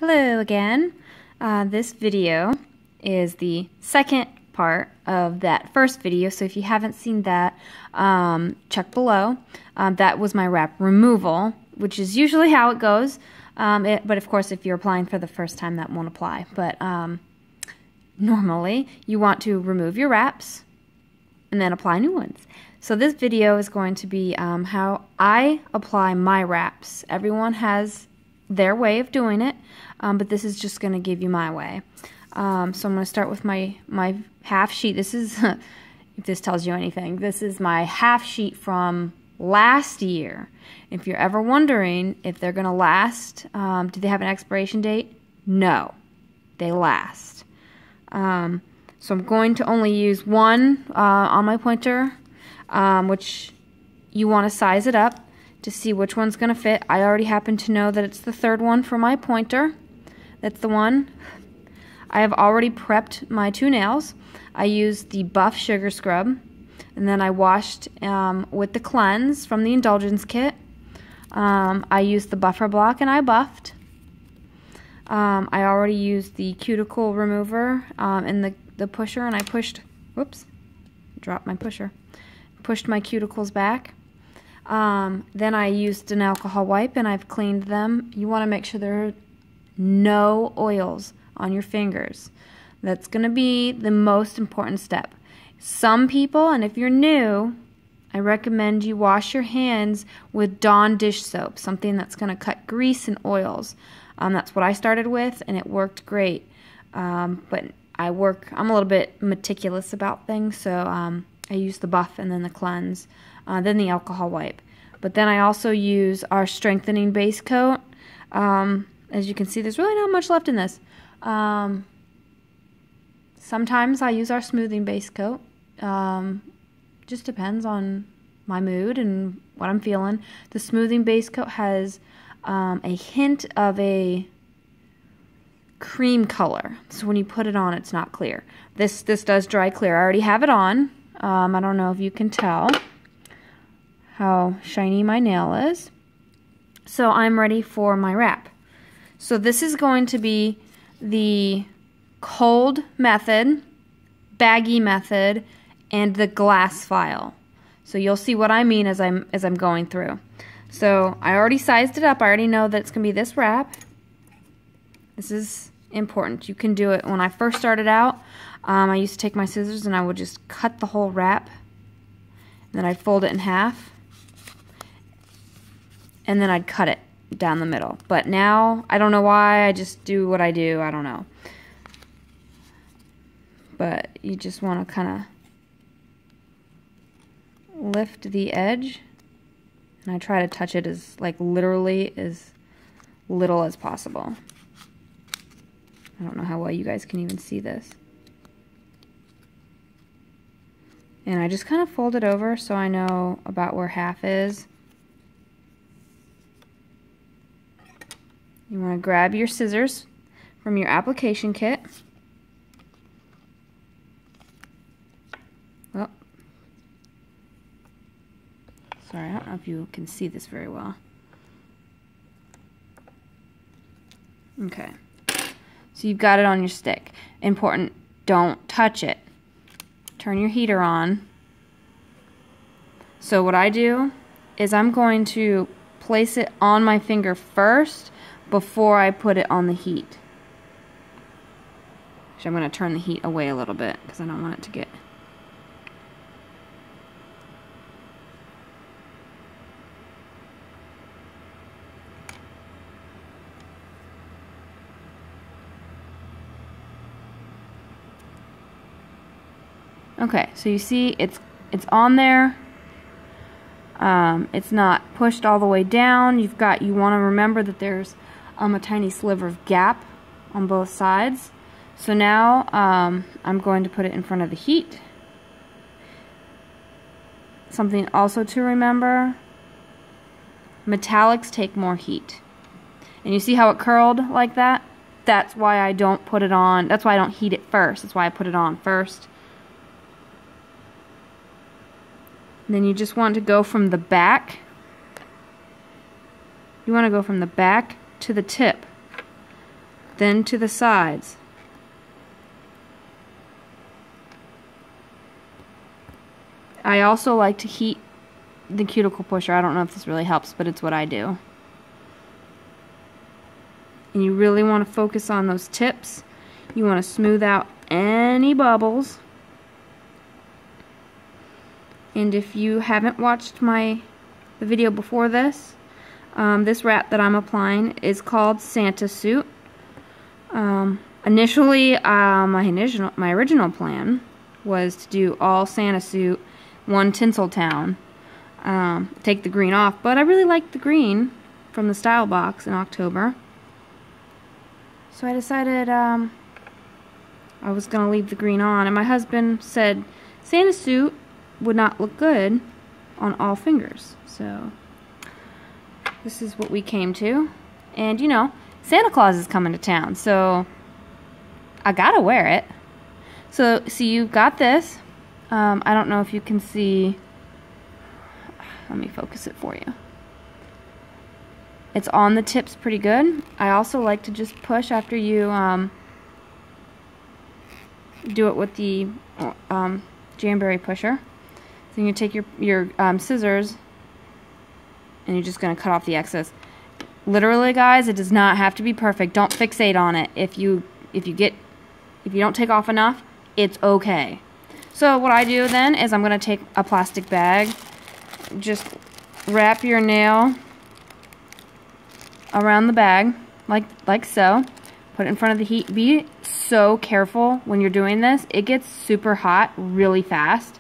Hello again. This video is the second part of that first video, so if you haven't seen that, check below. That was my wrap removal, which is usually how it goes, but of course if you're applying for the first time that won't apply. But normally you want to remove your wraps and then apply new ones. So this video is going to be how I apply my wraps. Everyone has their way of doing it, but this is just going to give you my way. So I'm going to start with my half sheet. This is, if this tells you anything, this is my half sheet from last year. If you're ever wondering if they're going to last, do they have an expiration date? No, they last. So I'm going to only use one on my pointer, which you want to size it up to see which one's going to fit. I already happen to know that it's the third one for my pointer. That's the one. I have already prepped my two nails. I used the Buff Sugar Scrub, and then I washed with the Cleanse from the Indulgence Kit. I used the Buffer Block and I buffed. I already used the cuticle remover and the pusher, and I pushed, whoops, dropped my pusher, pushed my cuticles back. Then I used an alcohol wipe and I've cleaned them. You want to make sure there are no oils on your fingers. That's going to be the most important step. Some people, and if you're new, I recommend you wash your hands with Dawn dish soap, something that's going to cut grease and oils. That's what I started with, and it worked great. But I'm a little bit meticulous about things, so I use the Buff and then the Cleanse, then the alcohol wipe. But then I also use our strengthening base coat. As you can see, there's really not much left in this. Sometimes I use our smoothing base coat. Just depends on my mood and what I'm feeling. The smoothing base coat has a hint of a cream color, so when you put it on, it's not clear. This does dry clear. I already have it on. I don't know if you can tell how shiny my nail is. So I'm ready for my wrap. So this is going to be the cold method, baggie method, and the glass file. So you'll see what I mean as I'm going through. So I already sized it up. I already know that it's going to be this wrap. This is important. You can do it. When I first started out, I used to take my scissors and I would just cut the whole wrap. And then I'd fold it in half. And then I'd cut it down the middle. But now, I don't know why, I just do what I do. I don't know. But you just want to kind of lift the edge. And I try to touch it as, like, literally as little as possible. I don't know how well you guys can even see this. And I just kind of fold it over so I know about where half is. You want to grab your scissors from your application kit. Oh. Sorry, I don't know if you can see this very well. Okay. So you've got it on your stick. Important, don't touch it. Turn your heater on. So what I do is I'm going to place it on my finger first before I put it on the heat. So I'm going to turn the heat away a little bit because I don't want it to get... Okay, so you see it's on there. It's not pushed all the way down. You want to remember that there's a tiny sliver of gap on both sides. So now I'm going to put it in front of the heat. Something also to remember, metallics take more heat. And you see how it curled like that? That's why I don't put it on. That's why I don't heat it first. That's why I put it on first. And then you just want to go from the back. You want to go from the back to the tip. then to the sides. I also like to heat the cuticle pusher. I don't know if this really helps, but it's what I do. And you really want to focus on those tips. You want to smooth out any bubbles. And if you haven't watched the video before this, this wrap that I'm applying is called Santa Suit. Initially, my original plan was to do all Santa Suit, one Tinseltown. Take the green off, but I really liked the green from the style box in October. So I decided I was going to leave the green on, and my husband said Santa Suit would not look good on all fingers. So this is what we came to. And you know, Santa Claus is coming to town, so I gotta wear it. So you've got this. I don't know if you can see. Let me focus it for you. It's on the tips pretty good. I also like to just push after you do it with the Jamberry pusher. So you take your scissors and you're just going to cut off the excess. Literally, guys, it does not have to be perfect. Don't fixate on it. If you don't take off enough, it's okay. So what I do then is I'm going to take a plastic bag, just wrap your nail around the bag like so. Put it in front of the heat. Be so careful when you're doing this. It gets super hot really fast.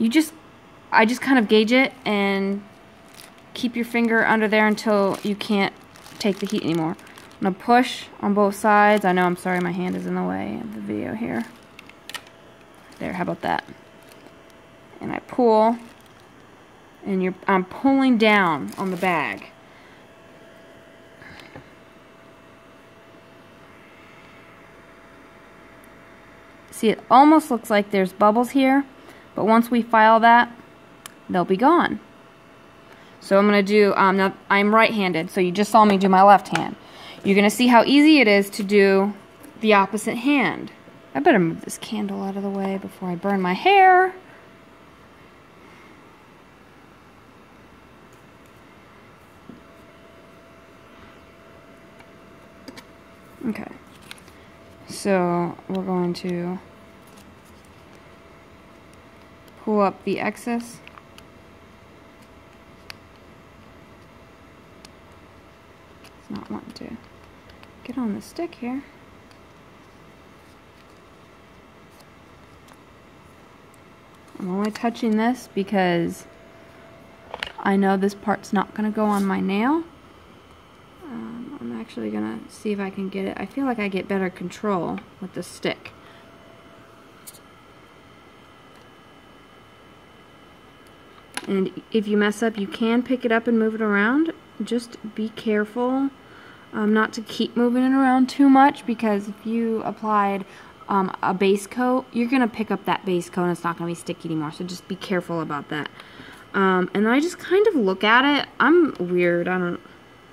I just kind of gauge it and keep your finger under there until you can't take the heat anymore. I'm going to push on both sides. I know, I'm sorry, my hand is in the way of the video here. There, how about that? And I pull, and I'm pulling down on the bag. See, it almost looks like there's bubbles here, but once we file that, they'll be gone. So I'm going to do, now I'm right-handed, so you just saw me do my left hand. You're going to see how easy it is to do the opposite hand. I better move this candle out of the way before I burn my hair. Okay. So we're going to pull up the excess. It's not wanting to get on the stick here. I'm only touching this because I know this part's not going to go on my nail. I'm actually going to see if I can get it. I feel like I get better control with the stick. And if you mess up, you can pick it up and move it around. Just be careful not to keep moving it around too much, because if you applied a base coat, you're going to pick up that base coat and it's not going to be sticky anymore. So just be careful about that. And then I just kind of look at it. I'm weird.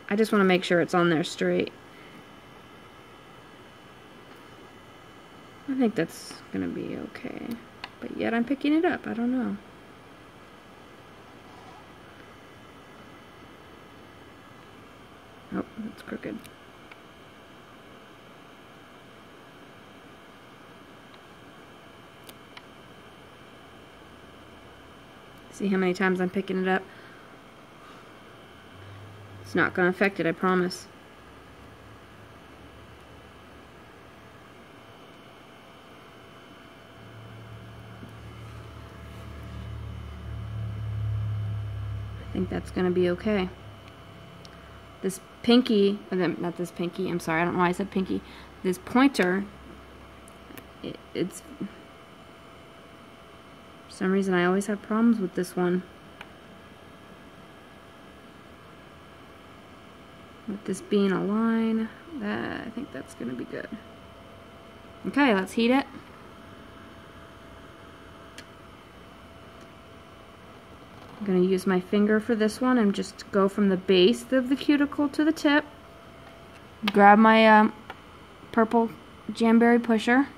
I just want to make sure it's on there straight. I think that's going to be okay. But yet I'm picking it up. I don't know. Oh, that's crooked. See how many times I'm picking it up? It's not going to affect it, I promise. I think that's going to be okay. This pinky, not this pinky, I'm sorry, I don't know why I said pinky. This pointer, it's... For some reason I always have problems with this one. With this being a line, I think that's going to be good. Okay, let's heat it. I'm going to use my finger for this one and just go from the base of the cuticle to the tip. Grab my purple Jamberry pusher.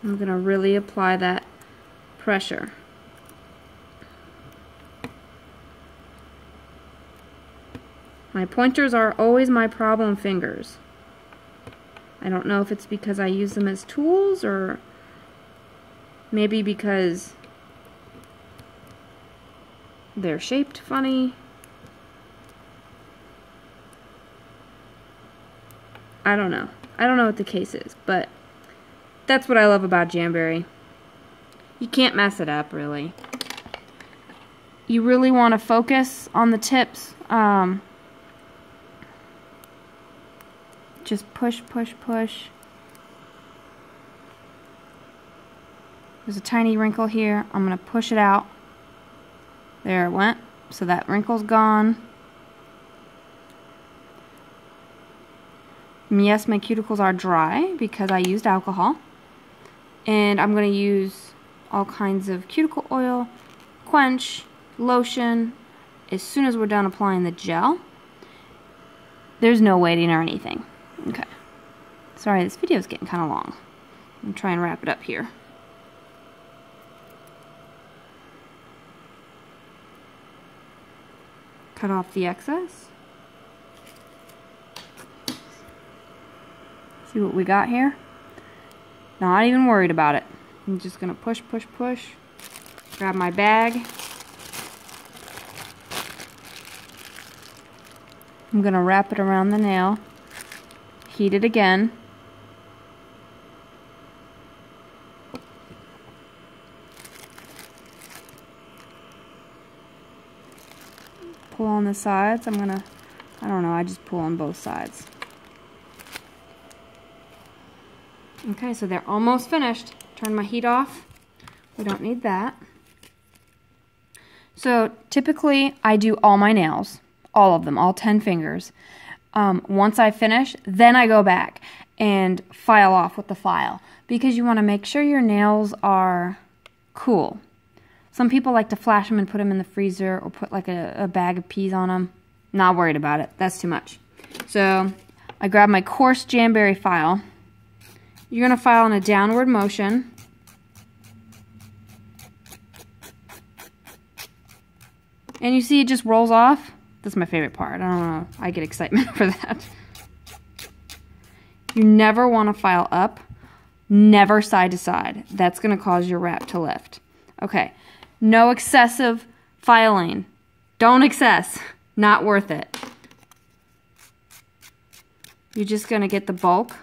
I'm going to really apply that pressure. My pointers are always my problem fingers. I don't know if it's because I use them as tools or maybe because they're shaped funny. I don't know. I don't know what the case is, but that's what I love about Jamberry. You can't mess it up, really. You really want to focus on the tips. Just push, push, push. There's a tiny wrinkle here. I'm going to push it out. There it went. So that wrinkle's gone. And yes, my cuticles are dry because I used alcohol. And I'm going to use all kinds of cuticle oil, quench, lotion, as soon as we're done applying the gel. There's no waiting or anything. Okay. Sorry, this video is getting kind of long. I'm trying to wrap it up here. Cut off the excess. See what we got here? Not even worried about it. I'm just going to push, push, push. Grab my bag. I'm going to wrap it around the nail. Heat it again. Pull on the sides. I don't know, I just pull on both sides. Okay, so they're almost finished. Turn my heat off. We don't need that. So typically I do all my nails, all of them, all 10 fingers. Once I finish, then I go back and file off with the file because you want to make sure your nails are cool. Some people like to flash them and put them in the freezer or put like a bag of peas on them. Not worried about it. That's too much. So I grab my coarse Jamberry file. You're going to file in a downward motion. And you see it just rolls off. That's my favorite part. I don't know. I get excitement for that. You never want to file up. Never side to side. That's going to cause your wrap to lift. Okay. No excessive filing. Don't excess. Not worth it. You're just going to get the bulk.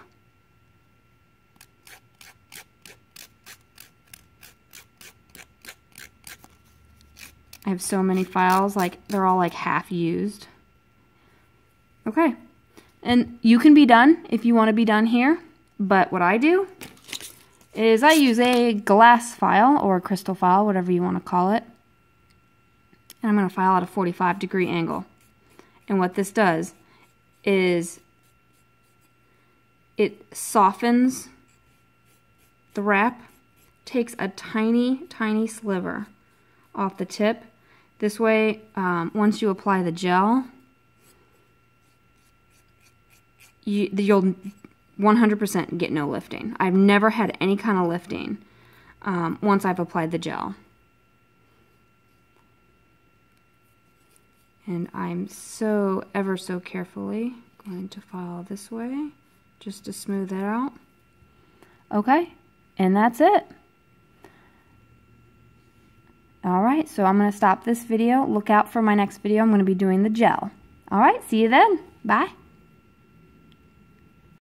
I have so many files, like they're all like half used. Okay, and you can be done if you want to be done here, but what I do is I use a glass file or a crystal file, whatever you want to call it, and I'm going to file at a 45-degree angle. And what this does is it softens the wrap, takes a tiny, tiny sliver off the tip. This way, once you apply the gel, you'll 100% get no lifting. I've never had any kind of lifting once I've applied the gel. And I'm ever so carefully going to file this way just to smooth that out. Okay, and that's it. Alright, so I'm going to stop this video. Look out for my next video. I'm going to be doing the gel. Alright, see you then. Bye.